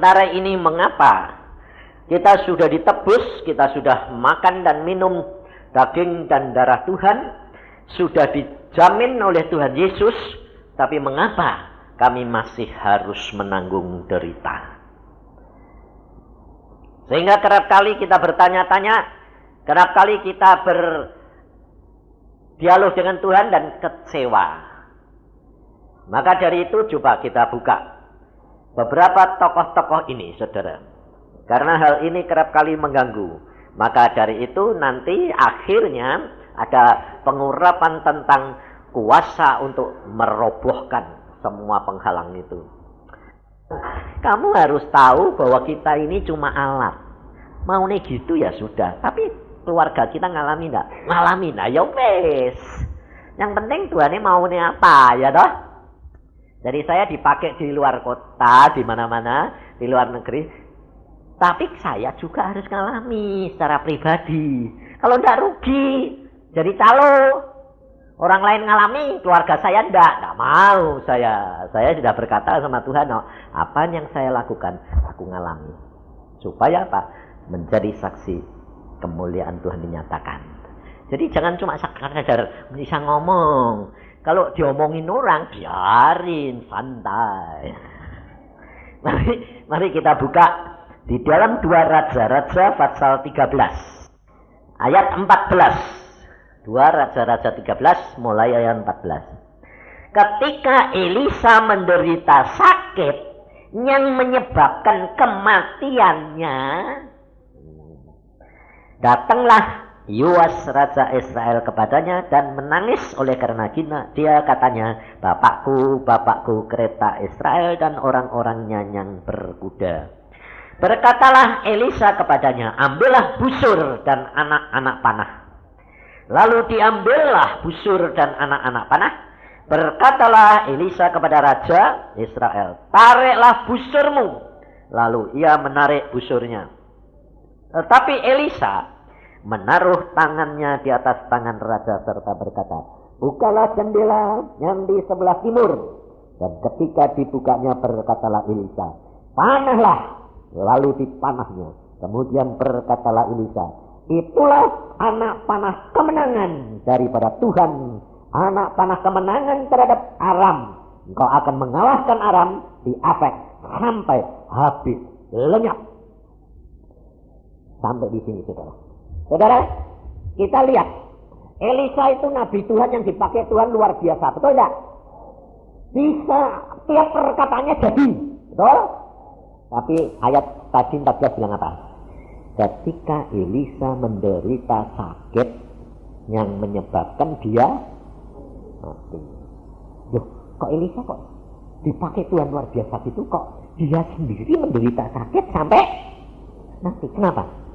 Sementara ini mengapa? Kita sudah ditebus, kita sudah makan dan minum daging dan darah Tuhan, sudah dijamin oleh Tuhan Yesus, tapi mengapa kami masih harus menanggung derita? Sehingga kerap kali kita bertanya-tanya, kerap kali kita berdialog dengan Tuhan dan kecewa. Maka dari itu coba kita buka beberapa tokoh-tokoh ini, saudara. Karena hal ini kerap kali mengganggu. Maka dari itu nanti akhirnya ada pengurapan tentang kuasa untuk merobohkan semua penghalang itu. Kamu harus tahu bahwa kita ini cuma alat. Mau nih gitu ya sudah. Tapi keluarga kita ngalami enggak? Ngalami. Nah ya wes. Yang penting Tuhan ini mau nih apa ya toh? Jadi saya dipakai di luar kota, di mana-mana, di luar negeri. Tapi saya juga harus ngalami secara pribadi. Kalau enggak rugi, jadi calo. Orang lain ngalami, keluarga saya enggak mau saya. Saya sudah berkata sama Tuhan, oh, apa yang saya lakukan, aku ngalami. Supaya apa? Menjadi saksi kemuliaan Tuhan dinyatakan. Jadi jangan cuma sekadar bisa ngomong. Kalau diomongin orang, biarin, santai. Mari kita buka di dalam 2 Raja-Raja pasal 13 ayat 14. 2 Raja-Raja 13 mulai ayat 14. Ketika Elisa menderita sakit yang menyebabkan kematiannya, datanglah Yoas Raja Israel kepadanya dan menangis oleh karena dia katanya, Bapakku, bapakku, kereta Israel dan orang-orangnya yang berkuda. Berkatalah Elisa kepadanya, ambillah busur dan anak-anak panah. Lalu diambillah busur dan anak-anak panah. Berkatalah Elisa kepada Raja Israel, tariklah busurmu. Lalu ia menarik busurnya. Tetapi Elisa menaruh tangannya di atas tangan raja serta berkata, bukalah jendela yang di sebelah timur. Dan ketika dibukanya berkatalah Elisa, panahlah. Lalu dipanahnya. Kemudian berkatalah Elisa, itulah anak panah kemenangan daripada Tuhan, anak panah kemenangan terhadap Aram. Engkau akan mengalahkan Aram di Afek sampai habis lenyap. Sampai di sini, saudara. Saudara, kita lihat Elisa itu nabi Tuhan yang dipakai Tuhan luar biasa, betul tidak? Bisa tiap perkataannya jadi, betul? Tapi ayat tadi 14 bilang apa? Ketika Elisa menderita sakit yang menyebabkan dia mati. Loh, kok Elisa kok dipakai Tuhan luar biasa gitu, kok dia sendiri menderita sakit sampai mati? Kenapa?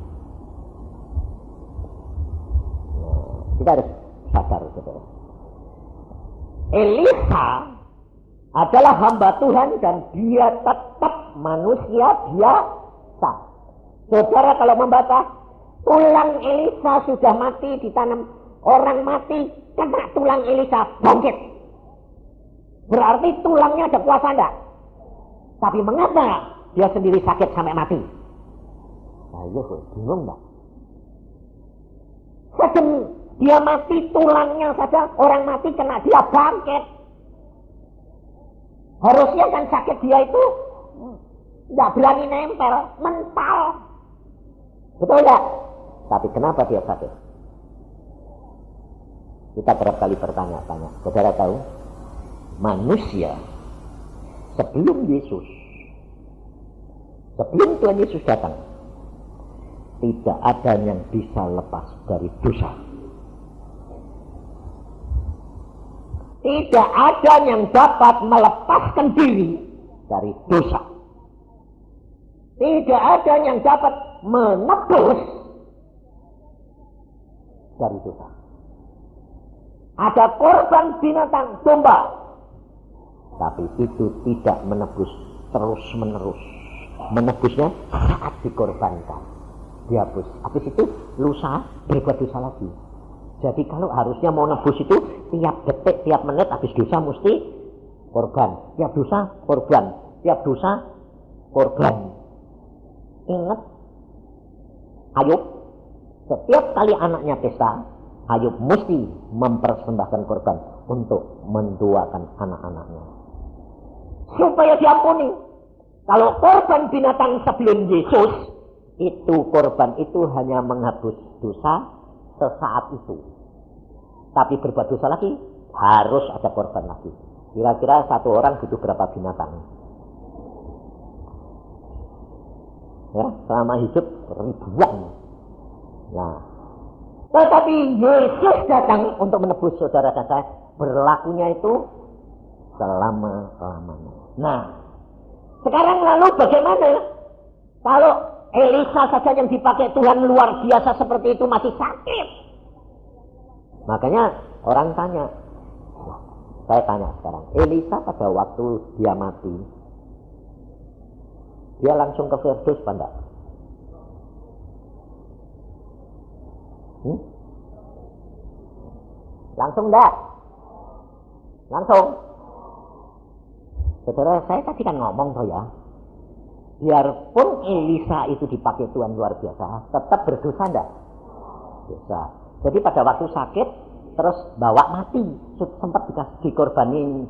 Kita harus sadar, saudara. Elisa adalah hamba Tuhan dan dia tetap manusia biasa. Saudara kalau membaca, tulang Elisa sudah mati ditanam. Orang mati, kena tulang Elisa bangkit. Berarti tulangnya ada kuasa enggak? Tapi mengapa dia sendiri sakit sampai mati? Ayo, bingung enggak? Sedang dia mati tulangnya saja, orang mati kena dia bangkit. Harusnya kan sakit dia itu tidak berani nempel, mental. Betul tidak? Tapi kenapa dia sakit? Kita berapa kali bertanya-tanya. Saudara tahu? Manusia sebelum Tuhan Yesus datang, tidak ada yang bisa lepas dari dosa. Tidak ada yang dapat melepaskan diri dari dosa. Tidak ada yang dapat menebus dari dosa. Ada korban binatang domba, tapi itu tidak menebus terus-menerus. Menebusnya saat dikorbankan, dihapus. Habis itu lusa berbuat dosa lagi. Jadi kalau harusnya mau nebus itu tiap detik, tiap menit habis dosa mesti korban. Tiap dosa korban, tiap dosa korban. Ingat, Ayub, setiap kali anaknya pesta, Ayub mesti mempersembahkan korban untuk mendoakan anak-anaknya supaya diampuni. Kalau korban binatang sebelum Yesus, itu korban itu hanya menghapus dosa sesaat itu. Tapi berbuat dosa lagi, harus ada korban lagi. Kira-kira satu orang butuh berapa binatang? Ya, selama hidup ribuan. Nah, tetapi Yesus datang untuk menebus saudara dan saya, berlakunya itu selama-lamanya. Nah, sekarang lalu bagaimana? Kalau Elisa saja yang dipakai Tuhan luar biasa seperti itu masih sakit. Makanya orang tanya, saya tanya sekarang, Elisa pada waktu dia mati, dia langsung ke Firdaus apa enggak? Langsung enggak? Langsung. Saudara, saya tadi kan ngomong toh ya, biarpun Elisa itu dipakai Tuhan luar biasa, tetap berdosa enggak? Dosa. Jadi pada waktu sakit, terus bawa mati, sempat dikorbanin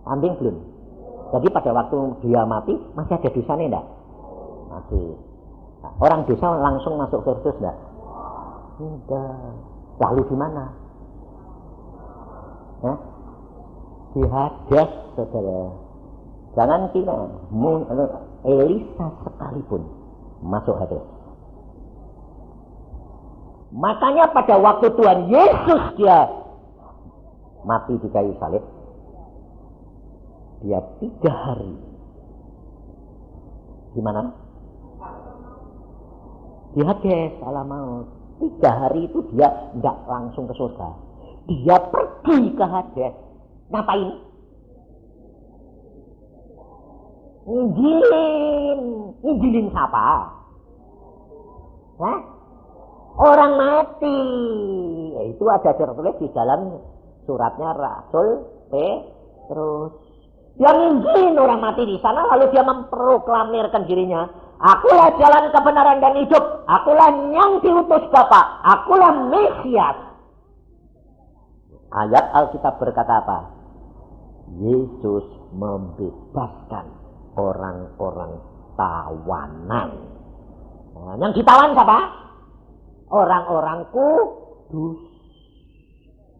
kambing belum? Jadi pada waktu dia mati, masih ada dosanya enggak? Masih. Nah, orang dosa langsung masuk Firdaus enggak? Enggak. Lalu di mana? Di Hades, saudara. Jangan kira Elisa sekalipun masuk Hades. Makanya pada waktu Tuhan Yesus dia mati di kayu salib, dia 3 hari di mana? Di Hades, alam maut. 3 hari itu dia enggak langsung ke surga. Dia pergi ke Hades. Ngapain? Injilin siapa? Hah? Orang mati. Itu ada tertulis di dalam suratnya Rasul Petrus. Dia nginjilin orang mati di sana, lalu dia memproklamirkan dirinya. Akulah jalan kebenaran dan hidup. Akulah yang diutus Bapa. Akulah Mesias. Ayat Alkitab berkata apa? Yesus membebaskan orang-orang tawanan. Nah, yang ditawan siapa? Orang-orang kudus.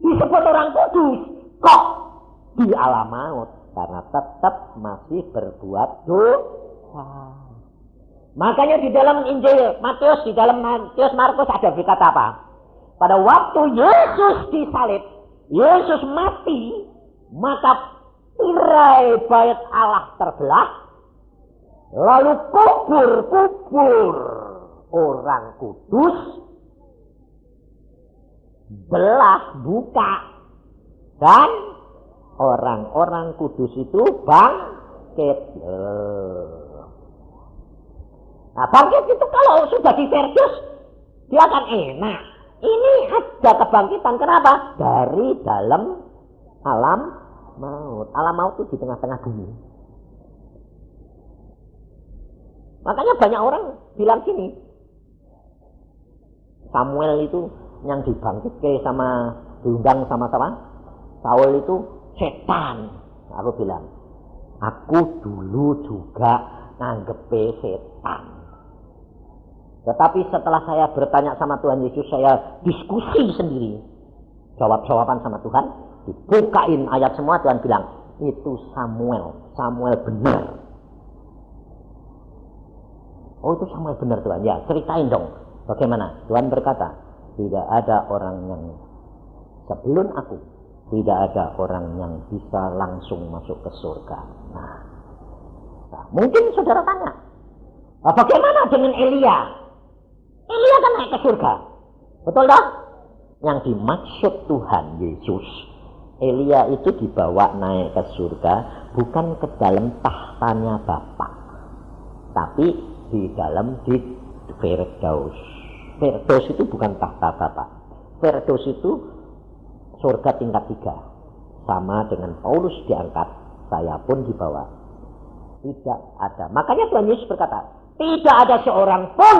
Disebut orang kudus kok di alam maut karena tetap masih berbuat dosa. Makanya di dalam Injil Matius, di dalam Matius Markus ada berkata apa? Pada waktu Yesus disalib, Yesus mati, maka tirai bait Allah terbelah, lalu kubur-kubur orang kudus belah buka, dan orang-orang kudus itu bangkit. Nah, bangkit itu kalau sudah di Firdaus dia akan enak. Ini ada kebangkitan, kenapa? Dari dalam alam maut. Alam maut itu di tengah-tengah bumi. Makanya banyak orang bilang gini, Samuel itu yang dibangkitkan sama diundang sama-sama Saul itu setan. Aku bilang, aku dulu juga nganggepe setan. Tetapi setelah saya bertanya sama Tuhan Yesus, saya diskusi sendiri, jawab-jawaban sama Tuhan, dibukain ayat semua, Tuhan bilang, itu Samuel benar. Oh, itu Samuel benar Tuhan. Ya, ceritain dong. Bagaimana? Tuhan berkata, tidak ada orang yang sebelum aku, tidak ada orang yang bisa langsung masuk ke surga. Nah, mungkin saudara tanya, bagaimana dengan Elia? Elia kan naik ke surga. Betul tak? Yang dimaksud Tuhan Yesus, Elia itu dibawa naik ke surga bukan ke dalam tahtanya Bapa, tapi di dalam di Firdaus. Firdaus itu bukan tahta Bapa. Firdaus itu surga tingkat 3. Sama dengan Paulus diangkat, saya pun dibawa. Tidak ada. Makanya Tuhan Yesus berkata, tidak ada seorang pun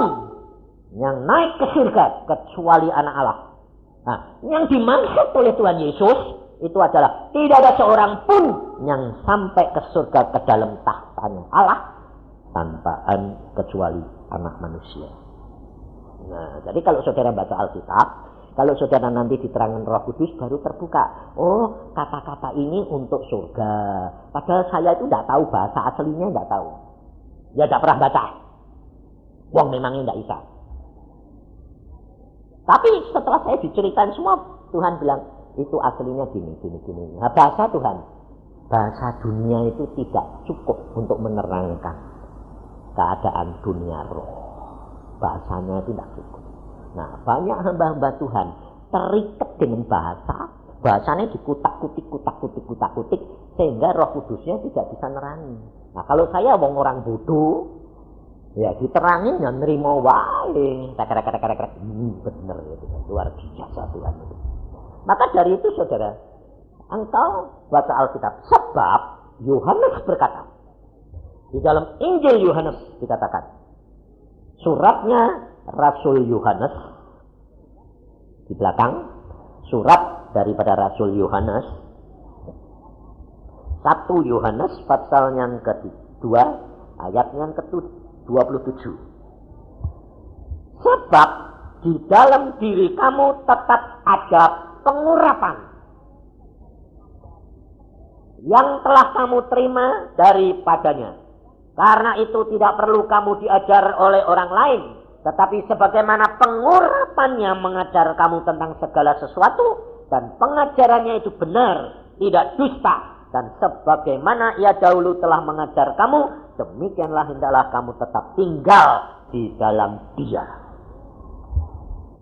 yang naik ke surga kecuali anak Allah. Nah, yang dimaksud oleh Tuhan Yesus itu adalah tidak ada seorang pun yang sampai ke surga ke dalam tahtanya Allah tanpaan kecuali anak manusia. Nah, jadi kalau saudara baca Alkitab, kalau saudara nanti diterangkan Roh Kudus baru terbuka. Oh, kata-kata ini untuk surga. Padahal saya itu tidak tahu bahasa aslinya, tidak tahu. Ya tidak pernah baca. Wong memangnya tidak bisa. Tapi setelah saya diceritain semua, Tuhan bilang itu aslinya gini. Nah, bahasa Tuhan, bahasa dunia itu tidak cukup untuk menerangkan keadaan dunia roh. Bahasanya itu tidak cukup. Nah, banyak hamba-hamba Tuhan terikat dengan bahasanya dikutak-kutik, sehingga Roh Kudusnya tidak bisa nerangi. Nah, kalau saya orang bodoh, ya diterangin ya nerimo wae. Bener itu, luar biasa Tuhan itu. Maka dari itu saudara, engkau baca Alkitab, sebab Yohanes berkata, di dalam Injil Yohanes dikatakan, suratnya Rasul Yohanes, di belakang surat daripada Rasul Yohanes, 1 Yohanes pasal yang kedua ayat yang ke-27. Sebab di dalam diri kamu tetap ada pengurapan yang telah kamu terima daripadanya. Karena itu tidak perlu kamu diajar oleh orang lain, tetapi sebagaimana pengurapannya mengajar kamu tentang segala sesuatu, dan pengajarannya itu benar, tidak dusta. Dan sebagaimana ia dahulu telah mengajar kamu, demikianlah hendaklah kamu tetap tinggal di dalam Dia.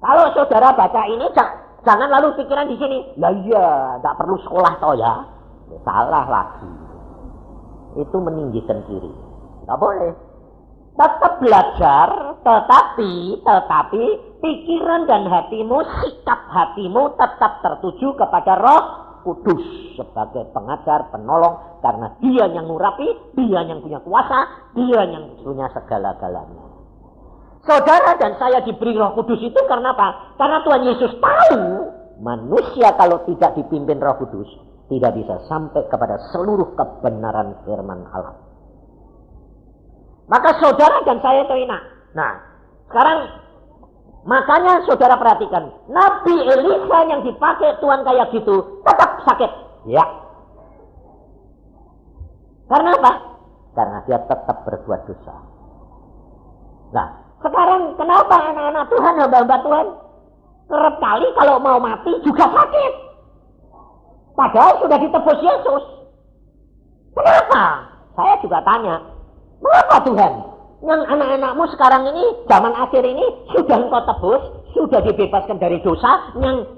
Kalau saudara baca ini, jangan lalu pikiran di sini, lah iya, tidak perlu sekolah toh ya. Salah lagi. Itu meninggikan kiri. Tidak boleh. Tetap belajar, tetapi pikiran dan hatimu, sikap hatimu tetap tertuju kepada Roh Kudus sebagai pengajar, penolong, karena Dia yang ngurapi, Dia yang punya kuasa, Dia yang punya segala-galanya. Saudara dan saya diberi Roh Kudus itu karena apa? Karena Tuhan Yesus tahu manusia kalau tidak dipimpin Roh Kudus tidak bisa sampai kepada seluruh kebenaran firman Allah. Maka saudara dan saya itu enak. Nah, sekarang makanya saudara perhatikan, Nabi Elisa yang dipakai Tuhan kayak gitu tetap sakit. Ya. Karena apa? Karena dia tetap berbuat dosa. Nah, sekarang kenapa anak-anak Tuhan, hamba-hamba Tuhan, kerap kali kalau mau mati juga sakit? Padahal sudah ditebus Yesus. Kenapa? Saya juga tanya, mengapa Tuhan? Yang anak-anakmu sekarang ini, zaman akhir ini, sudah engkau tebus, sudah dibebaskan dari dosa, yang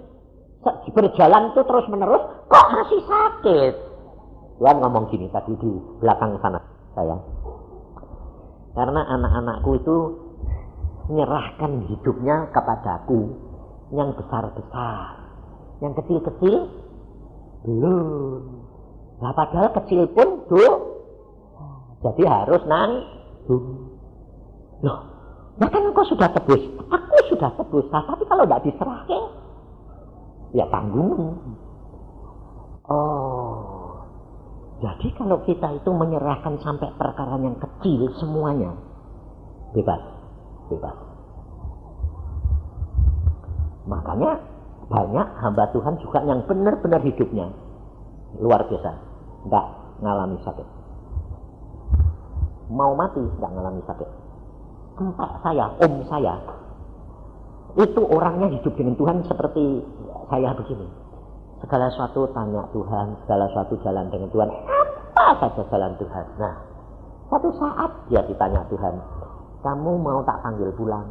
berjalan itu terus menerus, kok masih sakit? Tuhan ngomong gini tadi di belakang sana, sayang. Karena anak-anakku itu menyerahkan hidupnya kepadaku, yang besar-besar, yang kecil-kecil belum. Nah, padahal kecil pun jadi harus nanggung. Loh, ya kan engkau sudah tebus, aku sudah tebus, nah, tapi kalau tidak diserahkan, ya tanggung. Oh, jadi kalau kita itu menyerahkan sampai perkara yang kecil semuanya, bebas. Makanya banyak hamba Tuhan juga yang benar-benar hidupnya luar biasa, tidak ngalami sakit. Mau mati tidak ngalami sakit. Empat saya, om saya, itu orangnya hidup dengan Tuhan seperti saya begini. Segala sesuatu tanya Tuhan, segala sesuatu jalan dengan Tuhan, apa saja jalan Tuhan. Nah, satu saat dia ditanya Tuhan, kamu mau tak panggil pulang?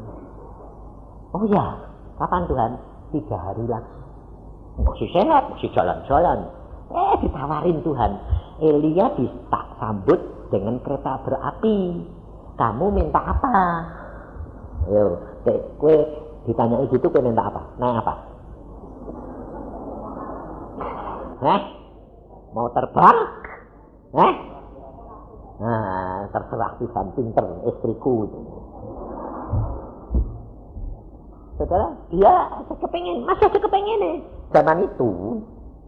Oh ya, kapan Tuhan? 3 hari lagi. Masih sehat, masih jalan-jalan. Ditawarin Tuhan, Elia tak sambut dengan kereta berapi. Kamu minta apa? Ayo, kue ditanya gitu, kue minta apa? Naik apa? Mau terbang? Nah, terserah Tuhan, pinter istriku itu. Saudara, dia masih kepengen nih. Zaman itu,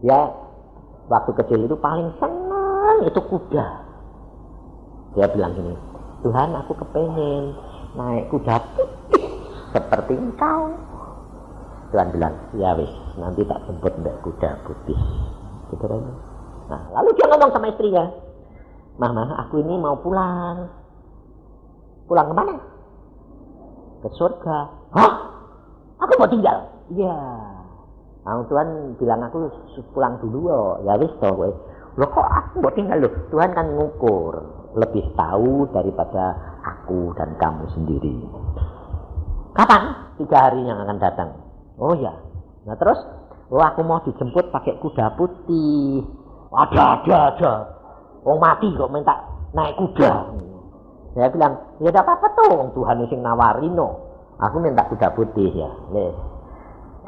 dia waktu kecil itu paling senang itu kuda. Dia bilang gini, Tuhan aku kepengen naik kuda putih seperti engkau. Tuhan bilang, ya wis, nanti tak jemput naik kuda putih. Saudara. Nah, lalu dia ngomong sama istrinya, Mama, aku ini mau pulang. Pulang kemana? Ke surga. Hah? Aku mau tinggal. Iya. Nah, Tuhan bilang aku pulang dulu ya wis toh kowe. Loh kok aku mau tinggal loh? Tuhan kan ngukur, lebih tahu daripada aku dan kamu sendiri. Kapan? 3 hari yang akan datang. Oh ya. Nah terus, aku mau dijemput pakai kuda putih. Ada. Oh mati kok minta naik kuda. Saya bilang, ya tidak apa-apa tuh, Tuhan sing nawarin no. Aku minta kuda putih ya.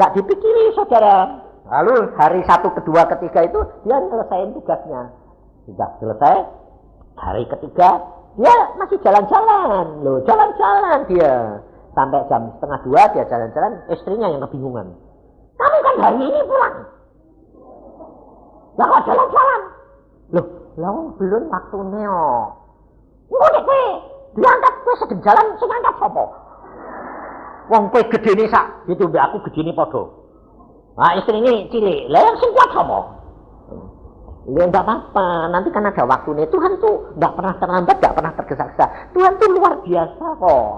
Tak dipikiri saudara. Lalu hari 1, 2, 3 itu dia selesaiin tugasnya. Sudah selesai. Hari ketiga dia masih jalan-jalan. Loh, jalan-jalan dia. Sampai jam 1:30 dia jalan-jalan. Istrinya yang kebingungan. Kamu kan hari ini pulang. Lah kok jalan-jalan? Loh, belum waktunya. Ngono kowe. Diangkat kowe sedeng jalan sing angkat sapa? Wong kowe gedene sak, gitu mbek aku gedene padha. Nah, istri ini cilik. Lah yang sing kuat sapa? Ya enggak apa-apa, nanti kan ada waktunya. Tuhan tuh enggak pernah terlambat, enggak pernah tergesa-gesa. Tuhan tuh luar biasa kok.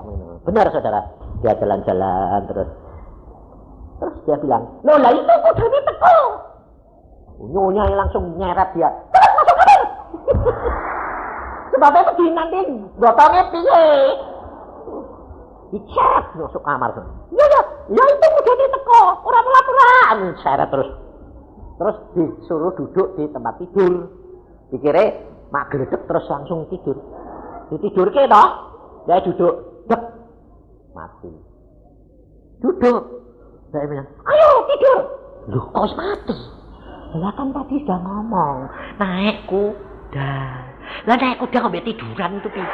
Benar saudara. Dia jalan-jalan terus dia bilang, "Loh, lah itu kudune teko." Nyonya langsung nyeret dia. Terus masuk kamar. Sebabnya begini nanti gotongnya piye? Dicek masuk kamar. Ya itu udah diteko, orang pura-pura. Seret terus disuruh duduk di tempat tidur. Dikira mak gledek terus langsung tidur. Ditidurke toh? Dia duduk, dek. Mati. Duduk. Saya bilang, "Ayo tidur." Loh, kok mati? Lah kan tadi sudah ngomong, naik kuda. Lah naik kuda kok tiduran itu piye?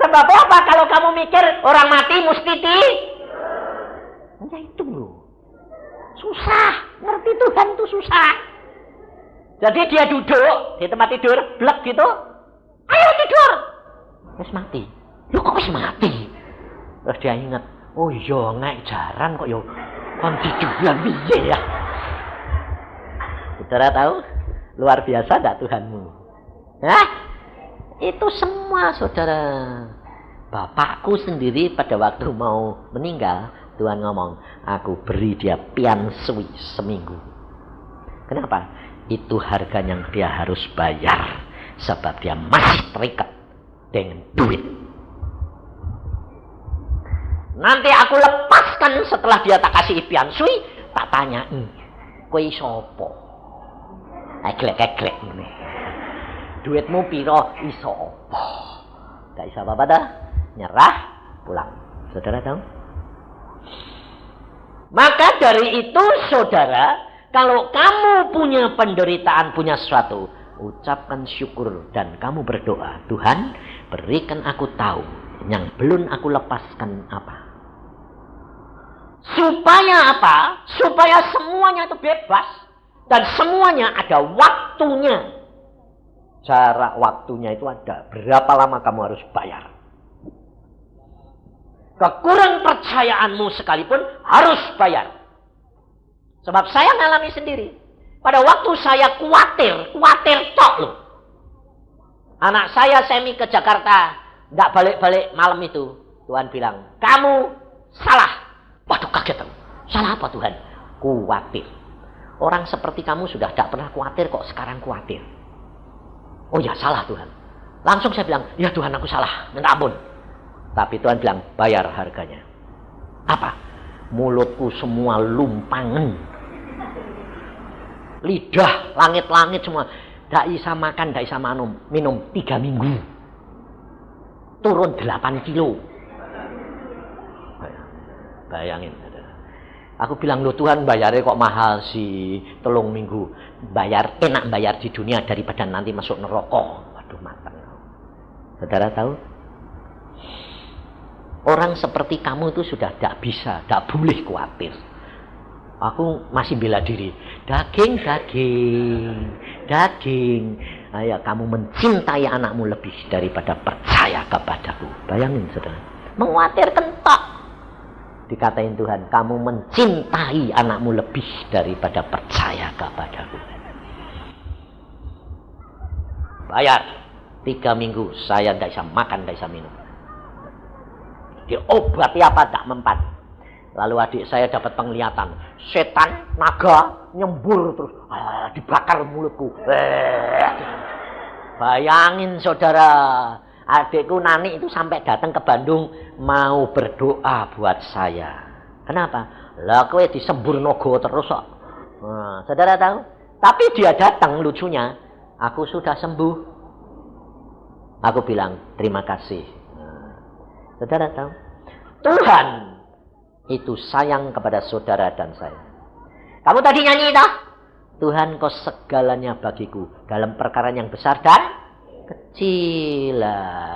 Sebab apa kalau kamu mikir orang mati mesti ya itu loh. Susah, ngerti Tuhan itu susah. Jadi dia duduk di tempat tidur, blek gitu. Ayo tidur. Terus mati. Loh kok mati? Terus dia ingat, oh iya naik jaran kok yo kon tiduran piye ya. Saudara tahu luar biasa enggak Tuhanmu? Hah? Itu semua saudara. Bapakku sendiri pada waktu mau meninggal, Tuhan ngomong, aku beri dia piansui seminggu. Kenapa? Itu harga yang dia harus bayar. Sebab dia masih terikat dengan duit. Nanti aku lepaskan setelah dia tak kasih piansui, tak tanya, kowe sapa? Eglek-eglek ngene. Duitmu piro iso apa? Gak iso apa-apa dah. Nyerah, pulang. Saudara tahu? Maka dari itu saudara, kalau kamu punya penderitaan, punya sesuatu, ucapkan syukur dan kamu berdoa, Tuhan berikan aku tahu yang belum aku lepaskan apa. Supaya apa? Supaya semuanya itu bebas dan semuanya ada waktunya. Jarak waktunya itu ada. Berapa lama kamu harus bayar? Kekurang percayaanmu sekalipun harus bayar. Sebab saya ngalami sendiri. Pada waktu saya khawatir tok loh. Anak saya semi ke Jakarta, enggak balik-balik malam itu. Tuhan bilang, kamu salah. Waduh kaget aku. Salah apa Tuhan? Khawatir. Orang seperti kamu sudah tidak pernah khawatir kok sekarang khawatir. Oh ya salah Tuhan. Langsung saya bilang, ya Tuhan aku salah, minta ampun. Tapi Tuhan bilang, bayar harganya. Apa? Mulutku semua lumpangan. Lidah, langit-langit semua. Tidak bisa makan, tidak bisa minum 3 minggu. Turun 8 kilo. Bayangin. Aku bilang, loh Tuhan bayarnya kok mahal sih. 3 minggu. Enak bayar di dunia daripada nanti masuk neraka. Waduh, matang. Saudara tahu? Orang seperti kamu itu sudah tidak bisa, tidak boleh khawatir. Aku masih bela diri. Daging. Ayo kamu mencintai anakmu lebih daripada percaya kepadaku. Bayangin saudara. Mengkhawatirkan tak. Dikatain Tuhan, kamu mencintai anakmu lebih daripada percaya kepadaku. Bayar. 3 minggu saya tidak bisa makan, tidak bisa minum. Diobati apa tak mempan. Lalu adik saya dapat penglihatan. Setan, naga, nyembur terus. Dibakar mulutku. Bayangin saudara. Adikku Nani itu sampai datang ke Bandung. Mau berdoa buat saya. Kenapa? Lah kowe disembur naga terus kok. Nah, saudara tahu? Tapi dia datang lucunya. Aku sudah sembuh. Aku bilang terima kasih. Nah, saudara tahu? Tuhan itu sayang kepada saudara dan saya. Kamu tadi nyanyi dah. Tuhan kau segalanya bagiku dalam perkara yang besar dan kecil.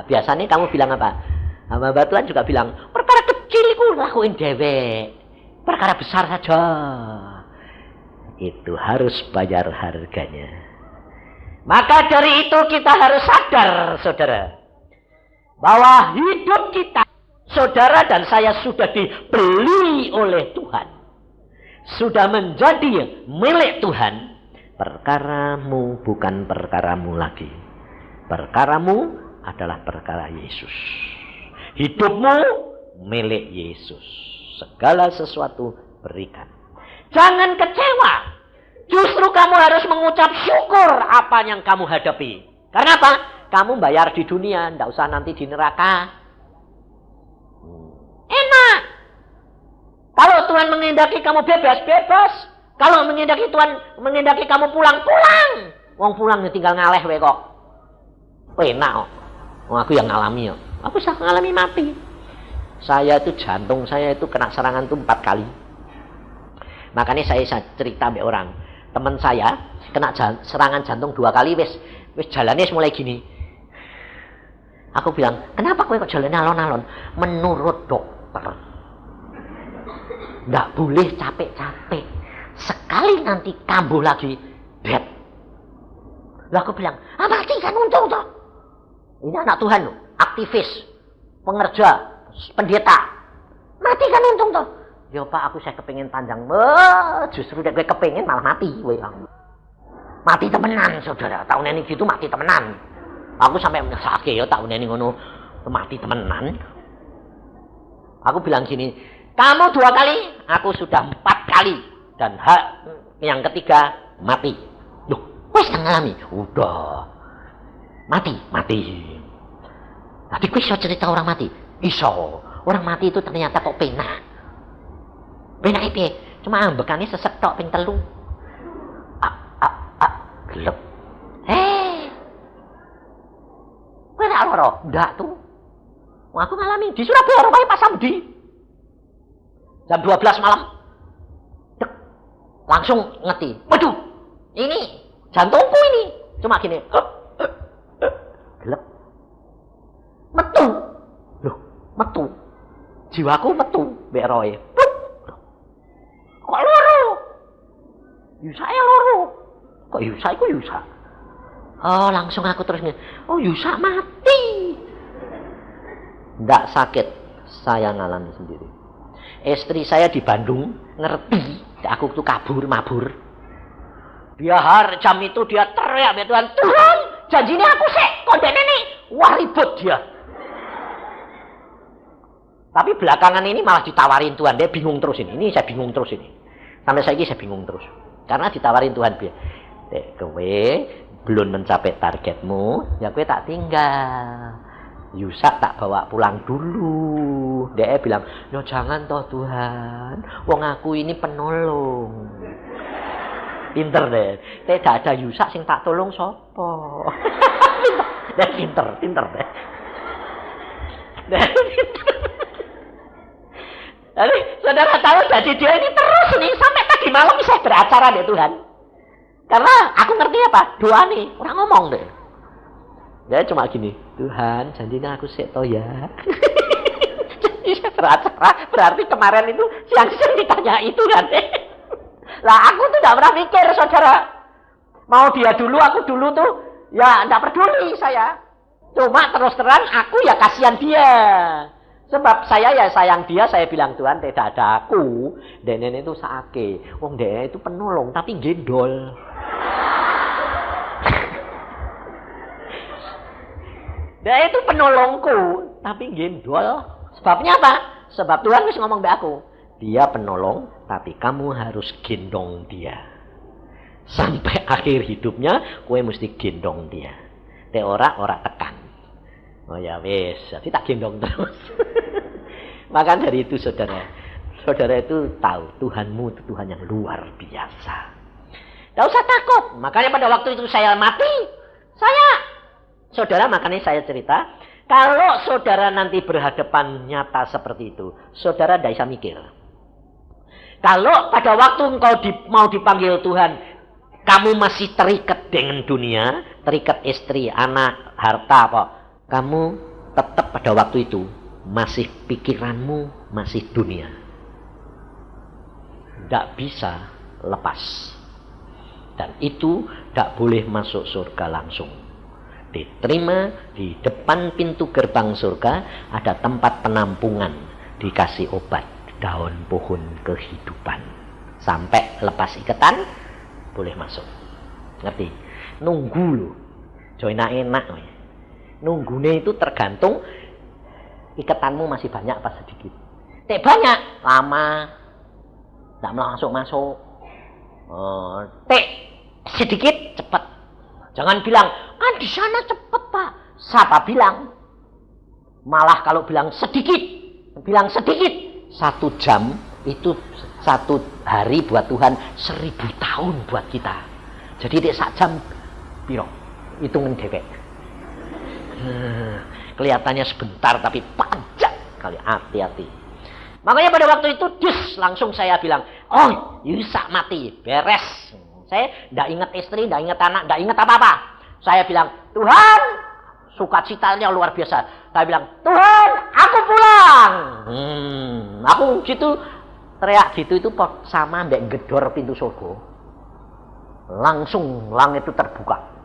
Biasanya kamu bilang apa? Hamba Tuhan juga bilang, perkara kecil ku lakuin dewek. Perkara besar saja. Itu harus bayar harganya. Maka dari itu kita harus sadar, saudara, bahwa hidup kita, saudara dan saya sudah dibeli oleh Tuhan. Sudah menjadi milik Tuhan. Perkaramu bukan perkaramu lagi. Perkaramu adalah perkara Yesus. Hidupmu milik Yesus. Segala sesuatu berikan. Jangan kecewa. Justru kamu harus mengucap syukur apa yang kamu hadapi. Karena apa? Kamu bayar di dunia, tidak usah nanti di neraka. Enak. Kalau Tuhan mengendaki kamu bebas. Kalau mengendaki kamu pulang. Wong pulang tinggal ngaleh we kok. Enak kok. Wong aku yang ngalami kok. Aku bisa ngalami mati. Saya itu jantung saya itu kena serangan itu 4 kali. Makanya saya cerita sama orang. Teman saya kena serangan jantung 2 kali wis jalannya mulai gini. Aku bilang, kenapa kowe kok jalannya alon-alon? Menurut dokter, nggak boleh capek-capek. Sekali nanti kambuh lagi, dead. Lah aku bilang, mati kan untung toh. Ini anak Tuhan loh, aktivis, pengerja, pendeta. Mati kan untung toh. Ya Pak, aku saya kepingin panjang. Justru gue kepingin malah mati. Mati temenan saudara. Tahun ini gitu mati temenan. Aku sampai sakit ya tahun ini ngono mati temenan. Aku bilang gini, kamu 2 kali, aku sudah 4 kali. Dan yang ketiga mati. Loh, wis ngalami. Udah. Mati. Tapi gue bisa cerita orang mati. Iso. Orang mati itu ternyata kok penak. Penak piye? Cuma ambekannya sesek tok ping 3. Gelap. Kowe ora lara? Ndak tuh. Wah, aku ngalami di Surabaya rumahnya Pak Samdi. Jam 12 malam. Dek. Langsung ngerti. Waduh. Ini jantungku ini. Cuma gini. Gelap. Metu. Loh, metu. Jiwaku metu mbek roe. Kok loro? Yusa ya loro. Kok Yusa iku Yusa? Oh, langsung aku terus oh Yusa mati. Nggak sakit, saya ngalami sendiri. Istri saya di Bandung ngerti aku tuh mabur. Dia jam itu dia teriak, Tuhan, janjinya aku sih, kondene nih, wah ribut dia. Tapi belakangan ini malah ditawarin Tuhan, dia bingung terus ini saya bingung terus ini. Sampai saya bingung terus, karena ditawarin Tuhan dia. Kowe belum mencapai targetmu, ya kowe tak tinggal. Yusak tak bawa pulang dulu. Dia bilang, ya jangan toh Tuhan, wong aku ini penolong. Pinter deh. Tidak ada Yusak sing tak tolong sopo. Pinter deh. Jadi saudara tahu, jadi dia ini terus nih sampai tadi malam bisa beracara deh Tuhan. Karena aku ngerti apa? Doa nih, orang ngomong deh. Dia cuma gini, Tuhan janjinya aku sik to ya. Berarti kemarin itu siang-siang ditanya itu kan. Lah aku tuh gak pernah mikir saudara. Mau dia dulu, aku dulu tuh. Ya gak peduli saya. Cuma terus terang aku ya kasihan dia. Sebab saya ya sayang dia, saya bilang Tuhan tidak ada aku. Denen itu saake. Wong dia itu penolong tapi gendol. Dia itu penolongku tapi gendol. Sebabnya apa? Sebab Tuhan wis ngomong mbak aku. Dia penolong tapi kamu harus gendong dia. Sampai akhir hidupnya kowe mesti gendong dia. Te ora tekan. Oh ya wis, jadi tak gendong terus. Maka dari itu saudara itu tahu Tuhanmu itu Tuhan yang luar biasa. Tidak usah takut. Makanya pada waktu itu saya mati, saudara makanya saya cerita, kalau saudara nanti berhadapan nyata seperti itu, saudara tidak bisa mikir. Kalau pada waktu engkau mau dipanggil Tuhan, kamu masih terikat dengan dunia, terikat istri, anak, harta, apa? Kamu tetap pada waktu itu masih pikiranmu masih dunia. Tidak bisa lepas. Dan itu tidak boleh masuk surga langsung. Diterima di depan pintu gerbang surga ada tempat penampungan, dikasih obat daun pohon kehidupan. Sampai lepas ikatan boleh masuk. Ngerti? Nunggu loh. Joina enak. Nunggune itu tergantung ikatanmu masih banyak apa sedikit. Tek banyak, lama. Tidak masuk. Tek sedikit, cepat. Jangan bilang, di sana cepat Pak. Siapa bilang? Malah kalau bilang sedikit. 1 jam itu 1 hari buat Tuhan, 1000 tahun buat kita. Jadi tek 1 jam, piro? Hitungan dewek. Kelihatannya sebentar tapi panjang kali, hati-hati. Makanya pada waktu itu langsung saya bilang, oh Yusak mati, beres. Saya tidak ingat istri, tidak ingat anak, tidak ingat apa-apa. Saya bilang, Tuhan, sukacitanya luar biasa. Saya bilang, Tuhan, aku pulang. Aku gitu teriak gitu itu sama mbak gedor pintu surga. Langsung langit itu terbuka.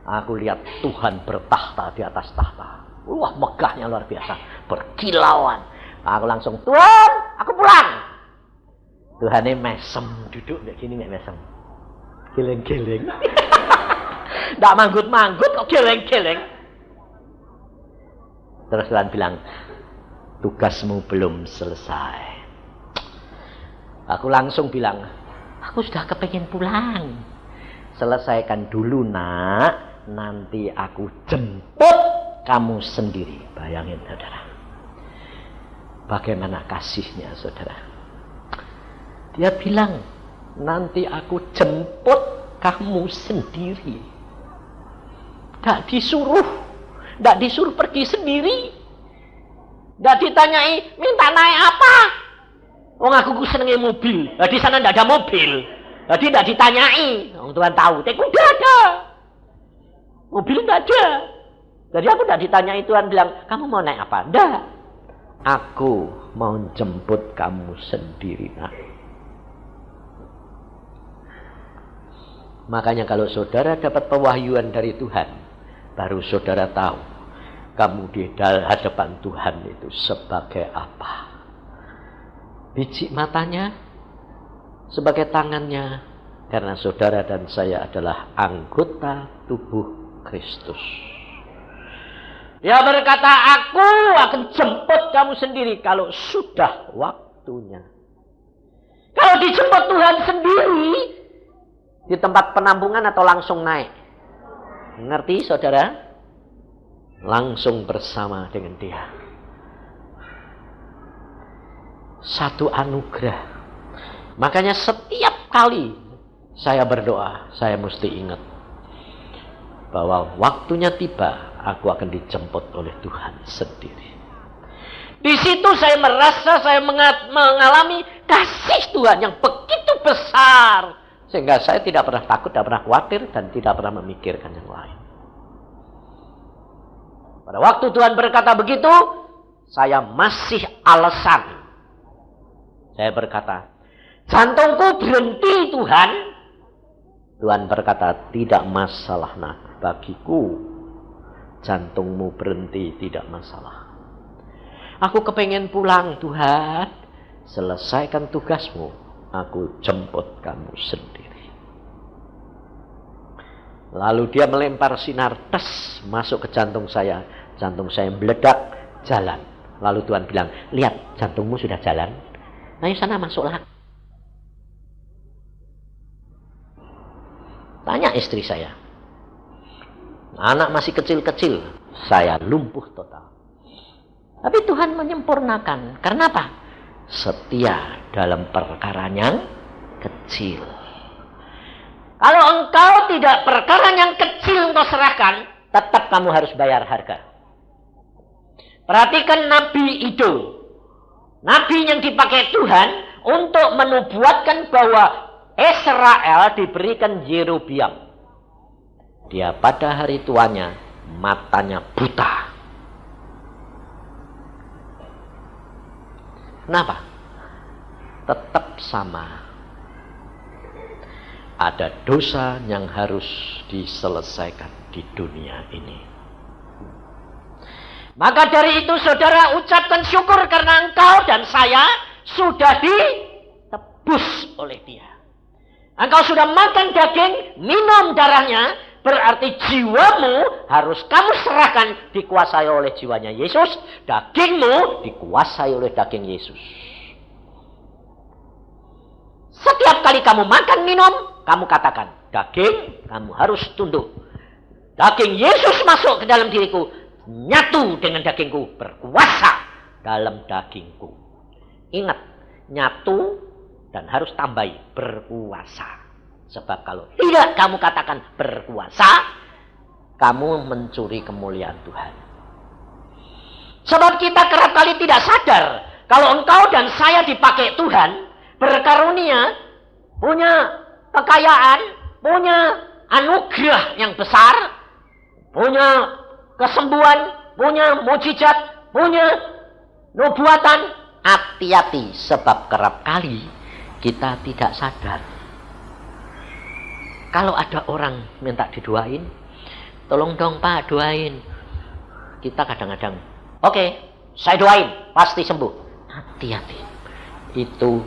Aku lihat Tuhan bertahta di atas tahta. Wah, megahnya luar biasa. Berkilauan. Aku langsung, Tuhan, aku pulang. Tuhan ini mesem. Duduk kayak gini mesem. Geleng-geleng. Tidak manggut-manggut kok geleng-geleng. Terus Tuhan bilang, tugasmu belum selesai. Aku langsung bilang, aku sudah kepengen pulang. Selesaikan dulu nak. Nanti aku jemput kamu sendiri. Bayangin saudara. Bagaimana kasihnya saudara. Dia bilang, nanti aku jemput kamu sendiri. Tidak disuruh pergi sendiri. Tidak ditanyai, minta naik apa? Wong aku senengnya mobil. Di sana tidak ada mobil. Jadi tidak ditanyai. Tuhan tahu, tidak ada. Mobil tidak ada. Jadi aku tidak ditanyai, Tuhan bilang, kamu mau naik apa? Tidak. Aku mau jemput kamu sendiri. Nah. Makanya kalau saudara dapat pewahyuan dari Tuhan, baru saudara tahu kamu di hadapan Tuhan itu sebagai apa. Biji matanya sebagai tangannya, karena saudara dan saya adalah anggota tubuh Kristus. Dia berkata, aku akan jemput kamu sendiri kalau sudah waktunya. Kalau dijemput Tuhan sendiri di tempat penampungan atau langsung naik? Ngerti saudara? Langsung bersama dengan dia. Satu anugerah. Makanya setiap kali saya berdoa, saya mesti ingat bahwa waktunya tiba, aku akan dijemput oleh Tuhan sendiri. Di situ saya merasa saya mengalami kasih Tuhan yang begitu besar, sehingga saya tidak pernah takut, tidak pernah khawatir, dan tidak pernah memikirkan yang lain. Pada waktu Tuhan berkata begitu, saya masih alasan. Saya berkata, jantungku berhenti Tuhan. Tuhan berkata, tidak masalah nak, bagiku jantungmu berhenti tidak masalah. Aku kepengen pulang Tuhan, selesaikan tugasmu, aku jemput kamu sendiri. Lalu dia melempar sinar tes masuk ke jantung saya meledak, jalan. Lalu Tuhan bilang, lihat jantungmu sudah jalan, ayo sana masuklah. Tanya istri saya, anak masih kecil-kecil, saya lumpuh total. Tapi Tuhan menyempurnakan. Karena apa? Setia dalam perkara yang kecil. Kalau engkau tidak perkara yang kecil engkau serahkan, tetap kamu harus bayar harga. Perhatikan Nabi Iddo. Nabi yang dipakai Tuhan untuk menubuatkan bahwa Israel diberikan Yerobiam. Dia pada hari tuanya matanya buta. Kenapa? Tetap sama. Ada dosa yang harus diselesaikan di dunia ini. Maka dari itu saudara ucapkan syukur karena engkau dan saya sudah ditebus oleh dia. Engkau sudah makan daging, minum darahnya, berarti jiwamu harus kamu serahkan dikuasai oleh jiwanya Yesus. Dagingmu dikuasai oleh daging Yesus. Setiap kali kamu makan minum, kamu katakan, daging kamu harus tunduk. Daging Yesus masuk ke dalam diriku, nyatu dengan dagingku, berkuasa dalam dagingku. Ingat, nyatu dan harus tambahi berkuasa. Sebab kalau tidak kamu katakan berkuasa, kamu mencuri kemuliaan Tuhan. Sebab kita kerap kali tidak sadar, kalau engkau dan saya dipakai Tuhan, berkarunia, punya kekayaan, punya anugerah yang besar, punya kesembuhan, punya mujizat, punya nubuatan. Hati-hati, sebab kerap kali kita tidak sadar. Kalau ada orang minta didoain, tolong dong Pak doain. Kita kadang-kadang, oke, saya doain, pasti sembuh. Hati-hati, itu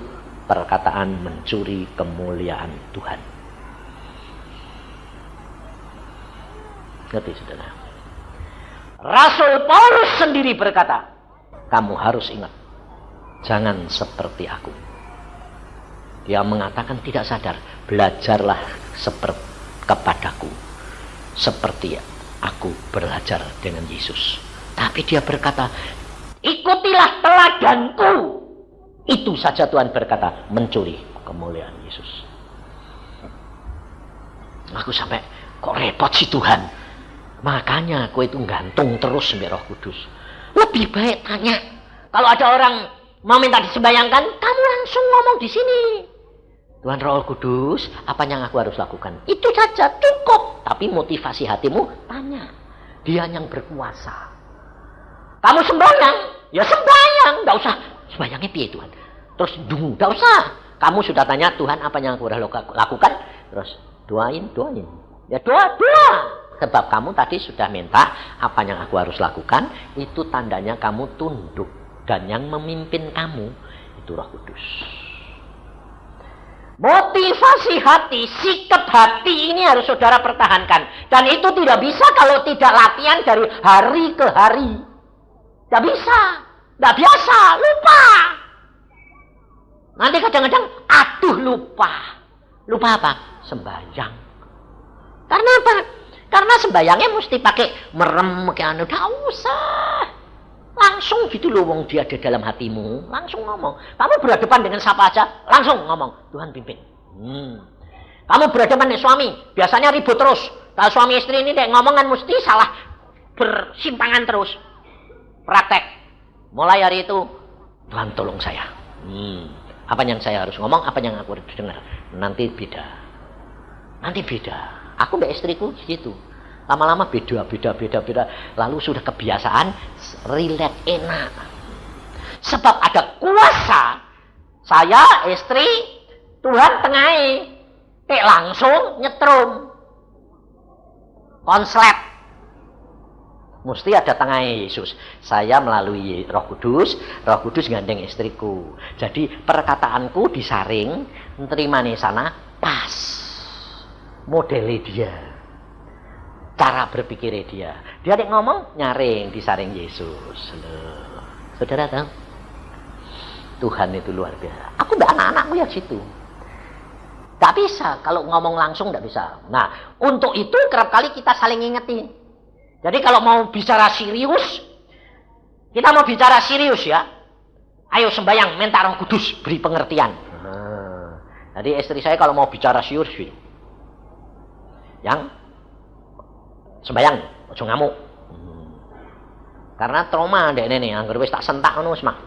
perkataan mencuri kemuliaan Tuhan. Ngerti saudara? Rasul Paulus sendiri berkata, kamu harus ingat, jangan seperti aku. Dia mengatakan tidak sadar, belajarlah kepadaku seperti aku belajar dengan Yesus. Tapi dia berkata, ikutilah teladanku. Itu saja Tuhan berkata, mencuri kemuliaan Yesus. Aku sampai, kok repot sih Tuhan. Makanya aku itu gantung terus sama Roh Kudus. Lebih baik tanya. Kalau ada orang mau minta disembayangkan, kamu langsung ngomong di sini. Tuhan Roh Kudus, apa yang aku harus lakukan? Itu saja, cukup. Tapi motivasi hatimu, tanya. Dia yang berkuasa. Kamu sembahyang, ya sembahyang. Nggak usah, sembahyangnya piye Tuhan? Terus, nggak usah. Kamu sudah tanya, Tuhan apa yang aku harus lakukan? Terus, doain. Ya doa. Sebab kamu tadi sudah minta apa yang aku harus lakukan. Itu tandanya kamu tunduk. Dan yang memimpin kamu, itu Roh Kudus. Motivasi hati, sikap hati ini harus saudara pertahankan. Dan itu tidak bisa kalau tidak latihan dari hari ke hari. Tidak bisa. Tidak biasa. Lupa. Nanti kadang-kadang, aduh lupa. Lupa apa? Sembahyang. Karena apa? Karena sembahyangnya mesti pakai merem, kayak anu. Tidak usah. Langsung gitu loh, wong dia ada dalam hatimu. Langsung ngomong. Kamu berhadapan dengan siapa aja, langsung ngomong. Tuhan pimpin. Kamu berhadapan dengan suami, biasanya ribut terus. Kalau suami istri ini ngomongan mesti salah, bersimpangan terus. Praktek. Mulai hari itu, Tuhan tolong saya. Apa yang saya harus ngomong, apa yang aku harus dengar. Nanti beda. Aku mbak istriku gitu. Lama-lama beda. Lalu sudah kebiasaan, relate enak. Sebab ada kuasa. Saya, istri, Tuhan tengahi. Langsung nyetrum. Konslet. Mesti ada tengahi Yesus. Saya melalui Roh Kudus gandeng istriku. Jadi perkataanku disaring, terima nih sana, pas. Modelnya dia. Cara berpikirnya dia. Dia ngomong, nyaring, disaring Yesus. Loh. Saudara tahu? Tuhan itu luar biasa. Aku dan anak-anakmu ya situ. Gak bisa, kalau ngomong langsung gak bisa. Nah, untuk itu kerap kali kita saling ngingetin. Jadi kalau mau bicara serius, kita mau bicara serius ya. Ayo sembahyang, minta Roh Kudus, beri pengertian. Jadi istri saya kalau mau bicara serius, yang sembahyang, ojo ngamuk. Karena trauma ndek ini anggar wis tak sentak ngono wis mak.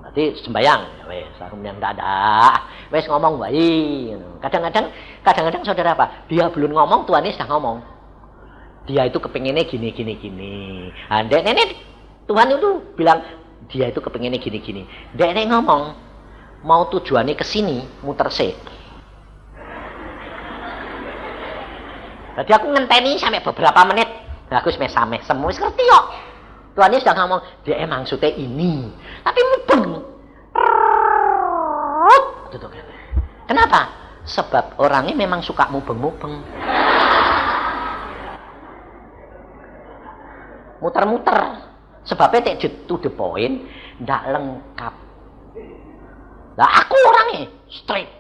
Berarti sembahyang, ya wis aku yang dadak. Wis ngomong wae ngono. Kadang-kadang saudara apa? Dia belum ngomong, Tuhan sudah ngomong. Dia itu kepengennya gini. Nah, ndek ini Tuhan itu bilang dia itu kepengennya gini. Ndek ini ngomong mau tujuannya ke sini, muter sik. Jadi aku ngenteni sampai beberapa menit. Aku mesame semua ngerti kok. Tuhan ini sudah ngomong, dia emang maksudnya ini. Tapi mubeng. Kenapa? Sebab orangnya memang suka mubeng-mubeng. Muter-muter. Sebabnya to the point, ndak lengkap. Lah aku orangnya straight.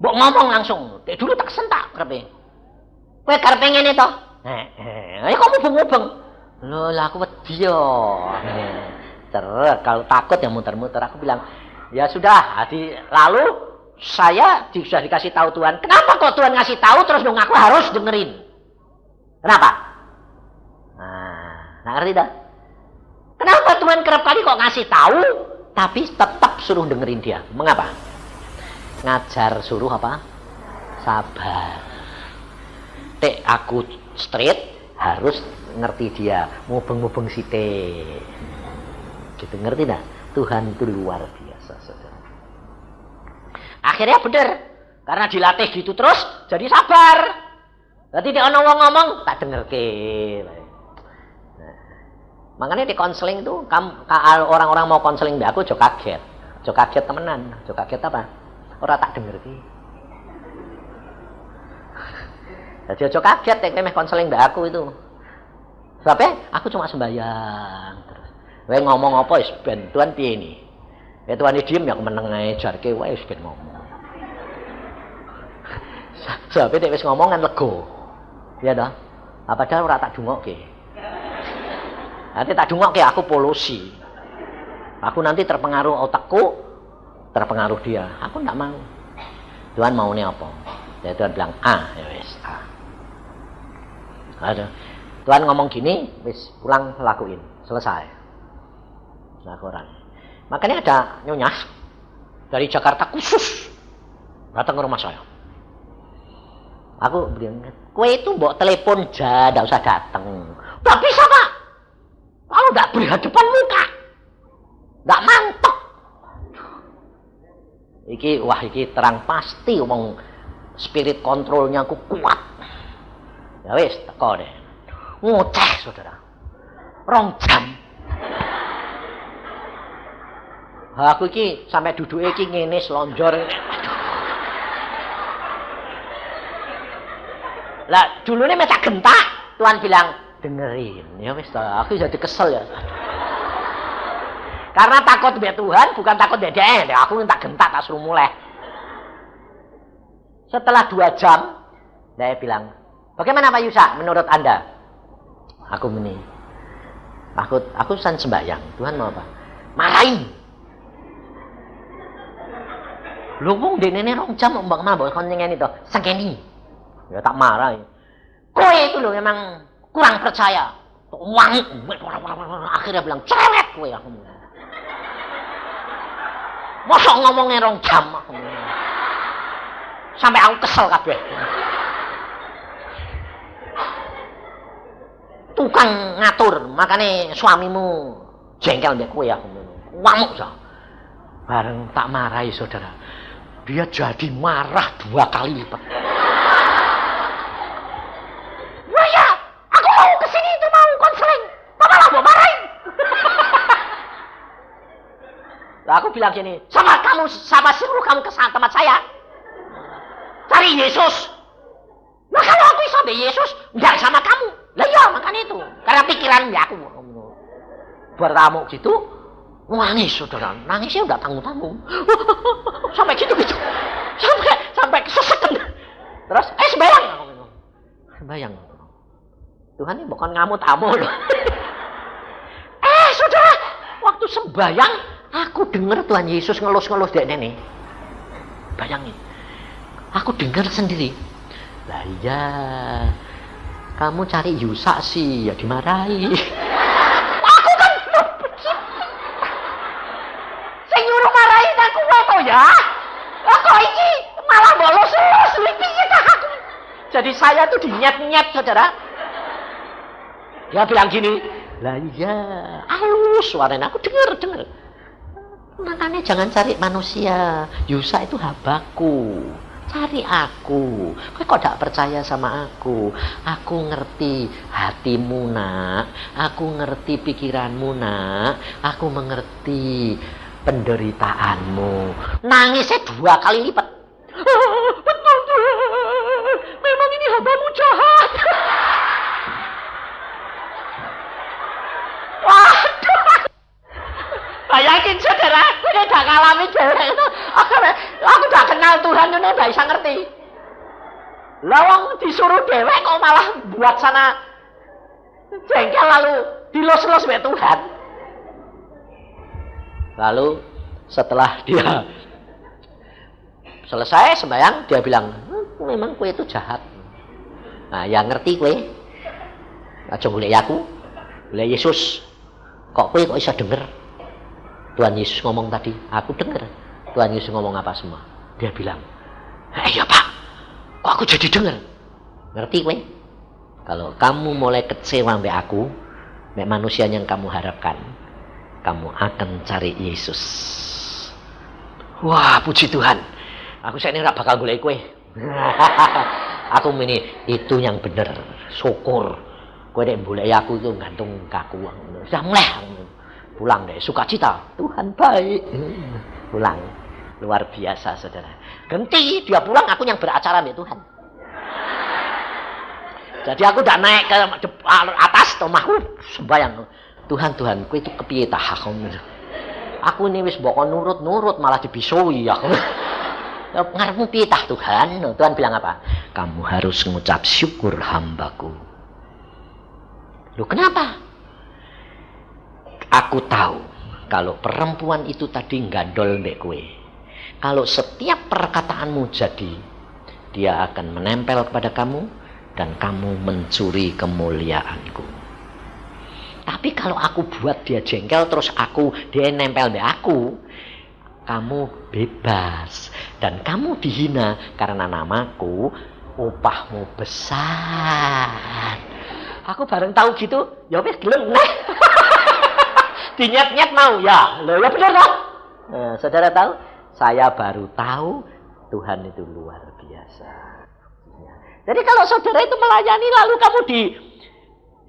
Mbok ngomong langsung. Dulu tak sentak krepe. Kowe karep ngene to? Ayo kamu mubeng-mubeng. Loh, lah aku wedi yo. Terus kalau takut ya muter-muter. Aku bilang, ya sudah. Lalu saya sudah dikasih tahu Tuhan. Kenapa kok Tuhan ngasih tahu terus dong aku harus dengerin? Kenapa? Nah, ngerti dah. Kenapa Tuhan kerap kali kok ngasih tahu, tapi tetap suruh dengerin dia? Mengapa? Ngajar suruh apa? Sabar. Aku straight harus ngerti dia, mubeng-mubeng sithik. Gitu ngerti dah? Tuhan itu luar biasa, saudara. Akhirnya bener, karena dilatih gitu terus jadi sabar. Berarti dia ngomong tak dengerke. Nah, makanya di konseling itu orang-orang mau konseling mbak aku jo kaget temenan, jo kaget apa? Orang tak dengerke. Jadi ojo kaget meh konseling mbak aku itu. Sebabnya aku cuma sembahyang terus. Wae ngomong apa wis ben Tuhan piye ini? Ya Tuhan diem ya aku meneng ae jarke wae wis ben ngomong. Sebabnya wis ngomong kan lega. Ya dah. Apa padahal ora tak dungokke. Nanti tak dungokke aku polusi. Aku nanti terpengaruh otakku, terpengaruh dia. Aku enggak mau. Tuhan maunya apa? Ya Tuhan bilang ya wis Ada. Tuhan ngomong gini, wis pulang lakuin, selesai. Laporan. Makanya ada nyonya dari Jakarta khusus datang ke rumah saya. Aku bilang, kue itu mbok telepon aja, nggak usah datang. Nggak bisa Pak. Kalau nggak berhadapan muka, nggak mantap. Iki terang pasti omong spirit kontrolnya aku kuat. Ya wis, teko deh. Ngoceh, saudara. 2 jam. Aku iki sampai duduke iki ngene slonjor. Lah, dulune mecak gentak, Tuhan bilang, dengerin. Ya wis, aku jadi kesel ya. Karena takut mbek Tuhan, bukan takut mbek dhek. Aku minta gentak tak suruh mulai. Setelah 2 jam, dia bilang, bagaimana Pak Yusa menurut Anda? Aku ini. Aku san sembahyang. Tuhan mau apa? Marahin. Lu wong dene 2 jam mbak mabok kon ngene to. Sengkeni. Ya tak marah. Kowe itu loh memang kurang percaya. Wangi. Akhirnya bilang, "Cerewet kowe aku." Mosok ngomongnya 2 jam aku. Sampai aku kesel kabeh. tukang ngatur, makanya suamimu jengkel mbek kowe ya. Ngamuk ya. Bareng tak marahi saudara. Dia jadi marah 2 kali lipat. Ya, aku mau kesini itu mau konseling. Kok malah mau marahin? Lah aku bilang gini, sama suruh kamu ke tempat saya. Cari Yesus. Nah kalau aku bisa be Yesus, enggak sama kamu. Lah iya makanya itu. Karena pikiran aku. Bertamu gitu, nangis saudara. Nangisnya enggak tanggung-tanggung. Sampai gitu-gitu. Sampai kesesek. Terus sembayang aku ngomong. Sembayang. Tuhan ini bukan ngamuk tamu loh. Saudara, waktu sembayang aku dengar Tuhan Yesus ngelus-ngelus dek nenek. Bayangin. Aku dengar sendiri. Lah iya. Kamu cari Yusa sih, ya dimarahi. Aku kan sing nyuruh marahin aku to ya. Kok iki malah bolos-bolos piye ta aku. Jadi saya tuh dinyet-nyet saudara. Dia bilang gini, lah iya, halus suaranya aku dengar. Makanya jangan cari manusia. Yusa itu habaku. Cari aku. Kok tidak percaya sama aku? Aku ngerti hatimu nak. Aku ngerti pikiranmu nak. Aku mengerti penderitaanmu. Nangisnya 2 kali lipat. Betul. Memang ini hambamu jahat. Waduh. Bayangin saudara, aku udah ngalami cewek itu. Aku udah kenal Tuhan itu udah bisa ngerti. Lawang disuruh dewek kok malah buat sana jengkel lalu dilus-lus sama Tuhan. Lalu setelah dia selesai sembahyang, dia bilang, memang kue itu jahat. Nah, yang ngerti kue, aja golek aku, golek Yesus. Kok bisa denger? Tuhan Yesus ngomong tadi, aku dengar. Tuhan Yesus ngomong apa semua? Dia bilang, iya Pak, kok aku jadi dengar? Ngerti kowe? Kalau kamu mulai kecewa mbak aku, mbak manusia yang kamu harapkan, kamu akan cari Yesus. Wah, puji Tuhan. Aku saya ini gak bakal golek kowe. Aku ini itu yang benar. Syukur. Kowe nek golek aku itu gantung kaku. Sudah mulai. Pulang deh, sukacita. Tuhan baik. Pulang. Luar biasa saudara. Ganti dia pulang, aku yang beracara sama Tuhan. Jadi aku udah naik ke atas omahku sembayang. Tuhan, kowe itu kepiye tah aku ini wis mbok nurut malah dibisoi aku. Ngarepmu piye tah Tuhan? Tuhan bilang apa? Kamu harus mengucap syukur hambaku. Loh kenapa? Aku tahu kalau perempuan itu tadi gandol mbek kowe. Kalau setiap perkataanmu jadi, dia akan menempel kepada kamu dan kamu mencuri kemuliaanku. Tapi kalau aku buat dia jengkel terus dia nempel mbek aku, kamu bebas dan kamu dihina karena namaku, upahmu besar. Aku bareng tahu gitu, ya wis gelem neh. Dinyet-nyet mau ya, loh ya benar dong. Nah, saudara tahu, saya baru tahu Tuhan itu luar biasa. Jadi kalau saudara itu melayani lalu kamu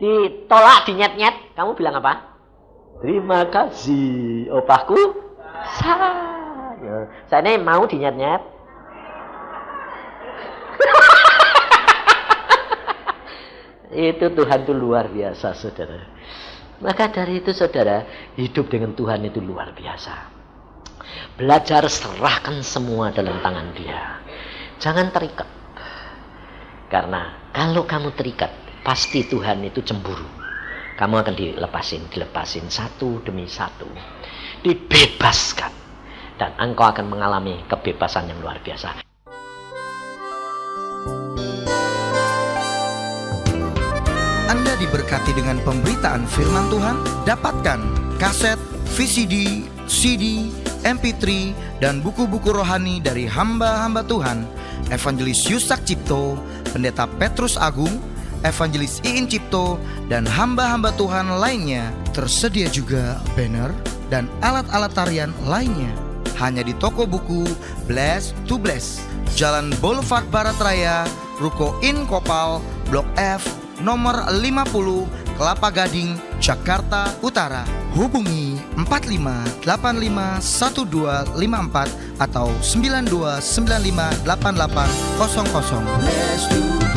ditolak, dinyet-nyet, kamu bilang apa? Terima kasih, opahku. Saya ini mau dinyet-nyet. Itu Tuhan itu luar biasa, saudara. Maka dari itu saudara, hidup dengan Tuhan itu luar biasa. Belajar serahkan semua dalam tangan Dia. Jangan terikat. Karena kalau kamu terikat, pasti Tuhan itu cemburu. Kamu akan dilepasin satu demi satu. Dibebaskan. Dan engkau akan mengalami kebebasan yang luar biasa. Anda diberkati dengan pemberitaan firman Tuhan? Dapatkan kaset, VCD, CD, MP3, dan buku-buku rohani dari hamba-hamba Tuhan, Evangelis Yusak Cipto, Pendeta Petrus Agung, Evangelis Iin Cipto, dan hamba-hamba Tuhan lainnya. Tersedia juga banner dan alat-alat tarian lainnya. Hanya di toko buku Bless to Bless, Jalan Boulevard Barat Raya, Ruko In Kopal, Blok F, nomor 50, Kelapa Gading, Jakarta Utara. Hubungi 45851254 atau 92958800. Bless to